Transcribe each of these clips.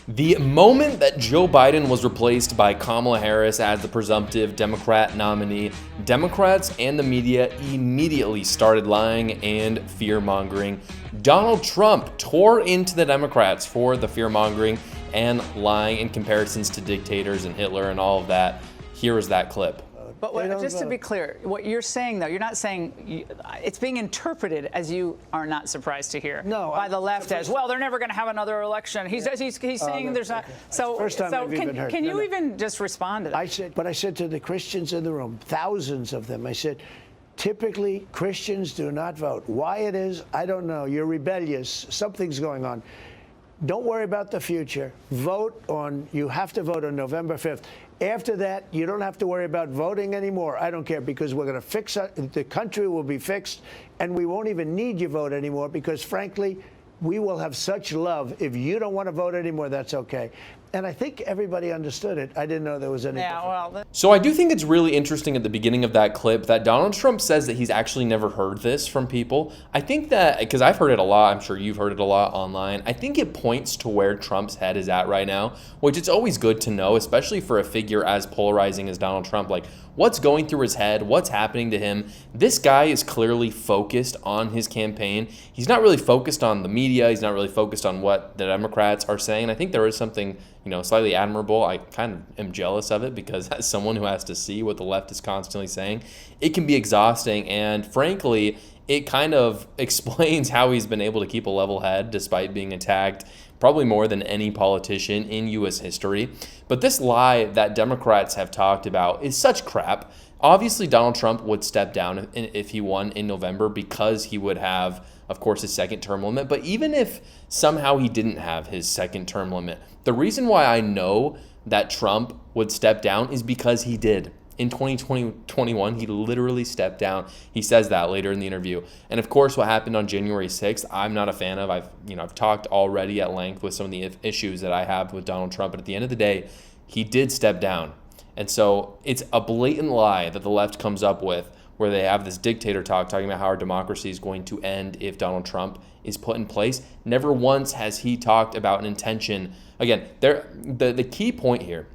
The moment that Joe Biden was replaced by Kamala Harris as the presumptive Democrat nominee, Democrats and the media immediately started lying and fear-mongering. Donald Trump tore into the Democrats for the fear-mongering and lying in comparisons to dictators and Hitler and all of that. Here is that clip. But just to be clear, what you're saying, though, you're not saying it's being interpreted as you are not surprised to hear by the left as well. They're never going to have another election. He's saying there's not. So can you even just respond to that? I said to the Christians in the room, thousands of them, I said, typically Christians do not vote. Why it is, I don't know. You're rebellious. Something's going on. Don't worry about the future. You have to vote on November 5th. After that, you don't have to worry about voting anymore. I don't care, because we're going to fix it. The country will be fixed, and we won't even need your vote anymore because, frankly, we will have such love. If you don't want to vote anymore, that's okay. And I think everybody understood it. I didn't know there was any. So I do think it's really interesting at the beginning of that clip that Donald Trump says that he's actually never heard this from people. I think that, because I've heard it a lot, I'm sure you've heard it a lot online, I think it points to where Trump's head is at right now, which it's always good to know, especially for a figure as polarizing as Donald Trump. Like, what's going through his head? What's happening to him? This guy is clearly focused on his campaign. He's not really focused on the media. He's not really focused on what the Democrats are saying. I think there is something, slightly admirable. I kind of am jealous of it, because as someone who has to see what the left is constantly saying, it can be exhausting. And frankly, it kind of explains how he's been able to keep a level head despite being attacked probably more than any politician in U.S. history. But this lie that Democrats have talked about is such crap. Obviously, Donald Trump would step down if he won in November, because he would have, of course, his second term limit. But even if somehow he didn't have his second term limit, the reason why I know that Trump would step down is because he did. In 2021, he literally stepped down. He says that later in the interview. And of course, what happened on January 6th, I'm not a fan of. I've talked already at length with some of the issues that I have with Donald Trump. But at the end of the day, he did step down. And so it's a blatant lie that the left comes up with, where they have this dictator talking about how our democracy is going to end if Donald Trump is put in place. Never once has he talked about an intention. Again, the key point here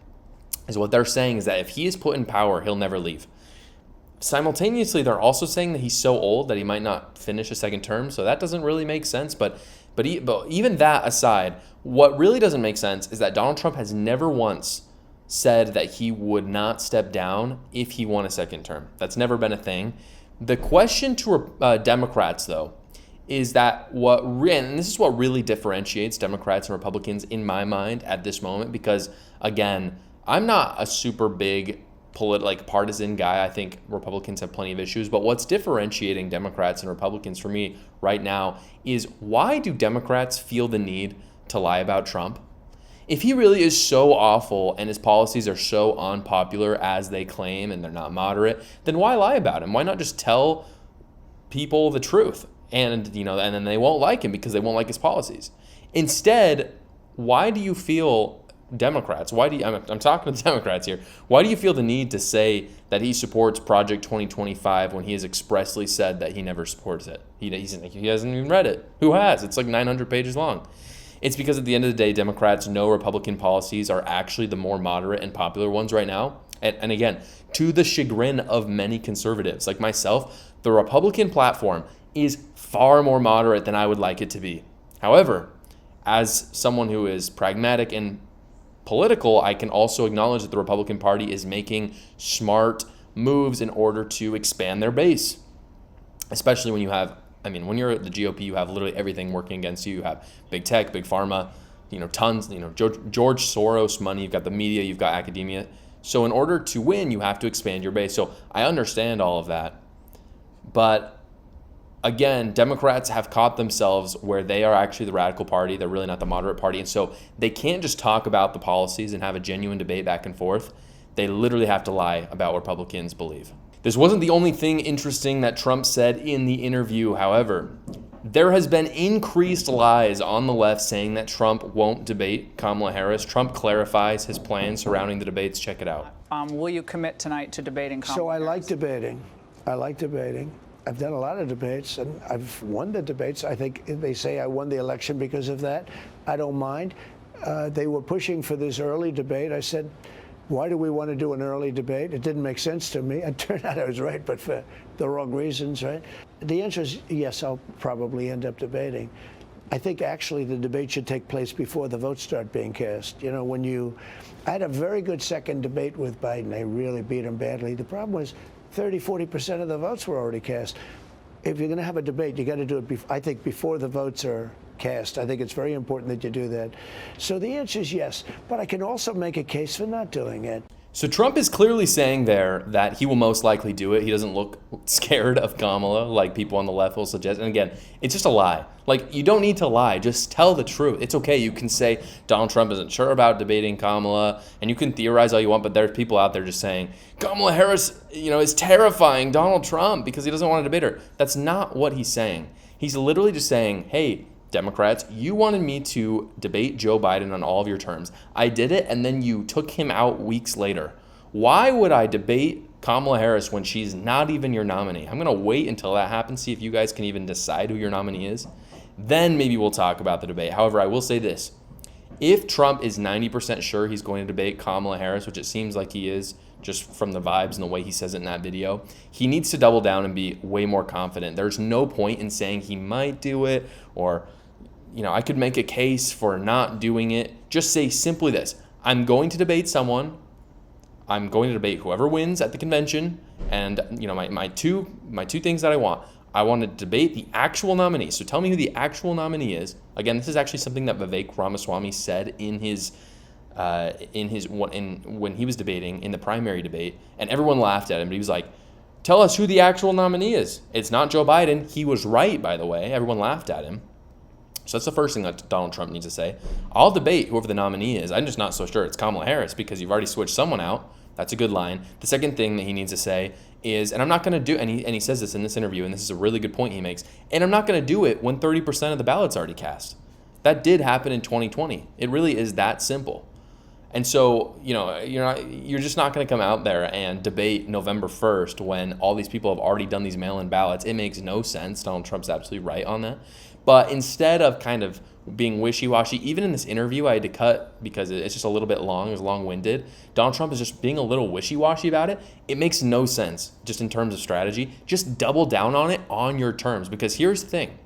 is what they're saying is that if he is put in power, he'll never leave. Simultaneously, they're also saying that he's so old that he might not finish a second term, so that doesn't really make sense. But even that aside, what really doesn't make sense is that Donald Trump has never once said that he would not step down if he won a second term. That's never been a thing. The question to Democrats, though, is that and this is what really differentiates Democrats and Republicans in my mind at this moment, because, again, I'm not a super big partisan guy. I think Republicans have plenty of issues. But what's differentiating Democrats and Republicans for me right now is, why do Democrats feel the need to lie about Trump? If he really is so awful and his policies are so unpopular as they claim, and they're not moderate, then why lie about him? Why not just tell people the truth? And then they won't like him because they won't like his policies. Instead, why do you feel Democrats, I'm talking to the Democrats here, why do you feel the need to say that he supports Project 2025 when he has expressly said that he never supports it? He hasn't even read it. Who has? It's like 900 pages long. It's because at the end of the day, Democrats know Republican policies are actually the more moderate and popular ones right now. And again, to the chagrin of many conservatives like myself, the Republican platform is far more moderate than I would like it to be. However, as someone who is pragmatic and political, I can also acknowledge that the Republican Party is making smart moves in order to expand their base, especially when when you're at the GOP, you have literally everything working against you. You have big tech, big pharma, tons, George Soros money. You've got the media, you've got academia. So in order to win, you have to expand your base. So I understand all of that. But again, Democrats have caught themselves where they are actually the radical party. They're really not the moderate party. And so they can't just talk about the policies and have a genuine debate back and forth. They literally have to lie about what Republicans believe. This wasn't the only thing interesting that Trump said in the interview, however. There has been increased lies on the left saying that Trump won't debate Kamala Harris. Trump clarifies his plans surrounding the debates. Check it out. Will you commit tonight to debating Kamala So I Harris? like debating. I've done a lot of debates, and I've won the debates. I think they say I won the election because of that. I don't mind. They were pushing for this early debate. I said, why do we want to do an early debate? It didn't make sense to me. It turned out I was right, but for the wrong reasons, right? The answer is yes, I'll probably end up debating. I think actually the debate should take place before the votes start being cast. You know, I had a very good second debate with Biden. I really beat him badly. The problem was 30–40% of the votes were already cast. If you're going to have a debate, you got to do it, I think, before the votes are cast. I think it's very important that you do that. So the answer is yes, but I can also make a case for not doing it. So Trump is clearly saying there that he will most likely do it. He doesn't look scared of Kamala like people on the left will suggest. And again, it's just a lie. Like, you don't need to lie. Just tell the truth. It's okay. You can say Donald Trump isn't sure about debating Kamala, and you can theorize all you want, but there's people out there just saying Kamala Harris, is terrifying Donald Trump because he doesn't want to debate her. That's not what he's saying. He's literally just saying, hey, Democrats, you wanted me to debate Joe Biden on all of your terms. I did it, and then you took him out weeks later. Why would I debate Kamala Harris when she's not even your nominee? I'm going to wait until that happens, see if you guys can even decide who your nominee is. Then maybe we'll talk about the debate. However, I will say this. If Trump is 90% sure he's going to debate Kamala Harris, which it seems like he is, just from the vibes and the way he says it in that video, he needs to double down and be way more confident. There's no point in saying he might do it or, I could make a case for not doing it. Just say simply this: I'm going to debate someone. I'm going to debate whoever wins at the convention. And, my two things that I want to debate the actual nominee. So tell me who the actual nominee is. Again, this is actually something that Vivek Ramaswamy said when he was debating in the primary debate, and everyone laughed at him. But he was like, tell us who the actual nominee is. It's not Joe Biden. He was right, by the way. Everyone laughed at him. So that's the first thing that Donald Trump needs to say. I'll debate whoever the nominee is. I'm just not so sure it's Kamala Harris because you've already switched someone out. That's a good line. The second thing that he needs to say is, and I'm not going to do, and he says this in this interview, and this is a really good point he makes, and I'm not going to do it when 30% of the ballot's already cast. That did happen in 2020. It really is that simple. And so, you're just not going to come out there and debate November 1st when all these people have already done these mail-in ballots. It makes no sense. Donald Trump's absolutely right on that. But instead of kind of being wishy-washy, even in this interview I had to cut because it's just a little bit long, it was long-winded, Donald Trump is just being a little wishy-washy about it. It makes no sense just in terms of strategy. Just double down on it on your terms, because here's the thing.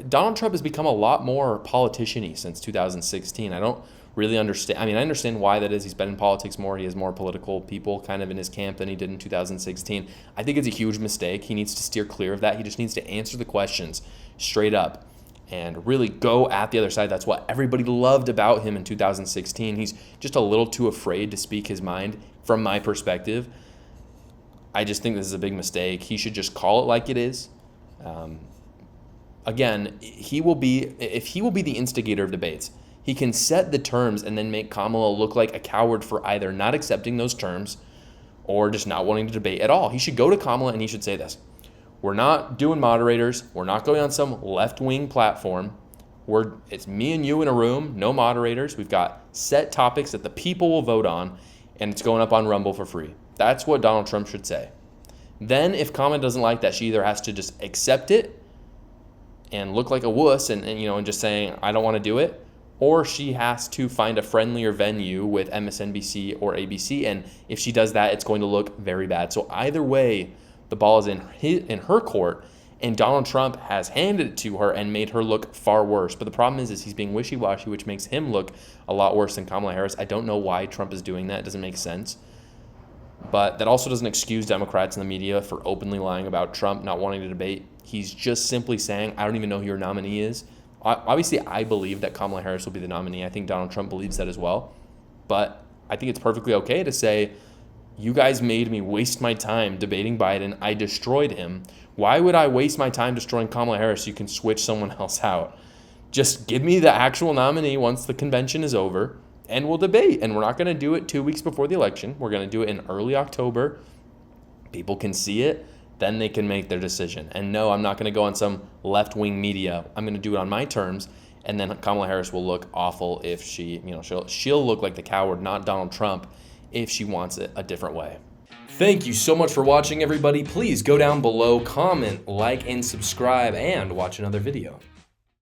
Donald Trump has become a lot more politician-y since 2016. I don't really understand. I understand why that is. He's been in politics more. He has more political people kind of in his camp than he did in 2016. I think it's a huge mistake. He needs to steer clear of that. He just needs to answer the questions straight up and really go at the other side. That's what everybody loved about him in 2016. He's just a little too afraid to speak his mind from my perspective. I just think this is a big mistake. He should just call it like it is. Again, if he will be the instigator of debates, he can set the terms and then make Kamala look like a coward for either not accepting those terms or just not wanting to debate at all. He should go to Kamala and he should say this: we're not doing moderators. We're not going on some left-wing platform. It's me and you in a room, no moderators. We've got set topics that the people will vote on, and it's going up on Rumble for free. That's what Donald Trump should say. Then if Kamala doesn't like that, she either has to just accept it and look like a wuss and just saying, I don't want to do it, or she has to find a friendlier venue with MSNBC or ABC, and if she does that, it's going to look very bad. So either way, the ball is in her court, and Donald Trump has handed it to her and made her look far worse. But the problem is he's being wishy-washy, which makes him look a lot worse than Kamala Harris. I don't know why Trump is doing that. It doesn't make sense. But that also doesn't excuse Democrats in the media for openly lying about Trump not wanting to debate. He's just simply saying, I don't even know who your nominee is. Obviously, I believe that Kamala Harris will be the nominee. I think Donald Trump believes that as well. But I think it's perfectly okay to say, you guys made me waste my time debating Biden. I destroyed him. Why would I waste my time destroying Kamala Harris so you can switch someone else out? Just give me the actual nominee once the convention is over, and we'll debate. And we're not going to do it 2 weeks before the election. We're going to do it in early October. People can see it. Then they can make their decision. And no, I'm not going to go on some left-wing media. I'm going to do it on my terms. And then Kamala Harris will look awful if she'll look like the coward, not Donald Trump, if she wants it a different way. Thank you so much for watching, everybody. Please go down below, comment, like, and subscribe, and watch another video.